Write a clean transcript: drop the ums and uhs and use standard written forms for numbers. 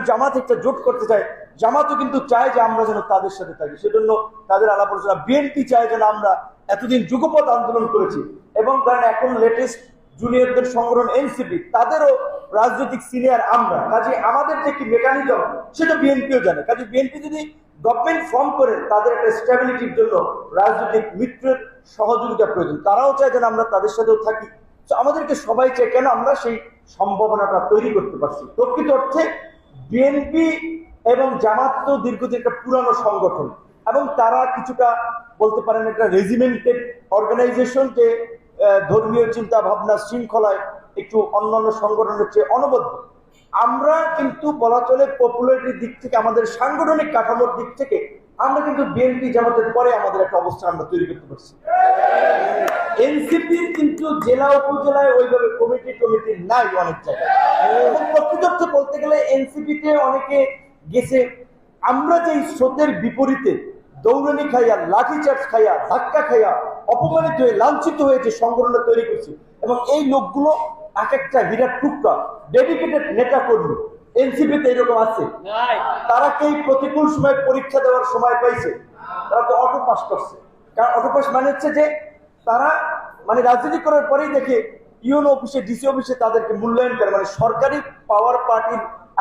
জামাত একটা জোট করতে চায়, জামাতও কিন্তু চায় যে আমরা যেন তাদের সাথে থাকি, সেজন্য তাদের আলাপ আলোচনা। বিএনপি চায় যেন আমরা এতদিন যুগপৎ আন্দোলন করেছি এবং কারণ এখন লেটেস্ট জুনিয়রদের সংগঠন এনসিপি, তাদেরও রাজনৈতিক সিনিয়র আমরা, কাজে আমাদের যে কি মেকানিজম সেটা বিএনপিও জানে। কাজে বিএনপি যদি গভর্নমেন্ট ফর্ম করে, তাদের একটা স্ট্যাবিলিটির জন্য রাজনৈতিক মিত্রের সহযোগিতা প্রয়োজন, তারাও চায় যেন আমরা তাদের সাথেও থাকি। তো আমাদেরকে সবাই চায়, কেন আমরা সেই সম্ভাবনাটা তৈরি করতে পারছি। প্রকৃত অর্থে বিএনপি এবং জামাত তো দীর্ঘদিন একটা পুরানো সংগঠন এবং তারা কিছুটা বলতে পারেন একটা রেজিমেন্টেড অর্গানাইজেশন, যে ধর্মীয় চিন্তা ভাবনা শৃঙ্খলায় একটু অন্যান্য সংগঠনের চেয়ে অনবদ্য। আমরা কিন্তু বলা চলে পপুলারিটির দিক থেকে, আমাদের সাংগঠনিক কাঠামোর দিক থেকে আমরা কিন্তু বিএনপি জামাতের পরে আমাদের একটা অবস্থান আমরা তৈরি করতে পারছি। এনসিপির কিন্তু জেলা উপজেলায় ওইভাবে কমিটি নাই অনেক জায়গায়, এবং প্রকৃত বলতে গেলে এনসিপিতে অনেকে গেছে। আমরা যে স্রোতের বিপরীতে দৌড়ানি খাইয়া, লাঠিচার্জ খাইয়া, ধাক্কা খাইয়া, অপমানিত হয়ে, লাঞ্ছিত হয়ে যে সংগঠনটা তৈরি করছি, এবং এই লোকগুলো এক একটা হীরার টুকরা ডেডিকেটেড নেতা কর্মী এনসিপিতে এরকম আছে। তারা কি প্রতিকূল সময় পরীক্ষা দেওয়ার সময় পাইছে? তারা তো অটো পাস করছে। কারণ অটো পাস মানে হচ্ছে যে তারা মানে রাজনীতি করার পরেই দেখে ইউনো অফিসে, ডিসি অফিসে তাদেরকে মূল্যায়ন করে, মানে সরকারি পাওয়ার পার্টির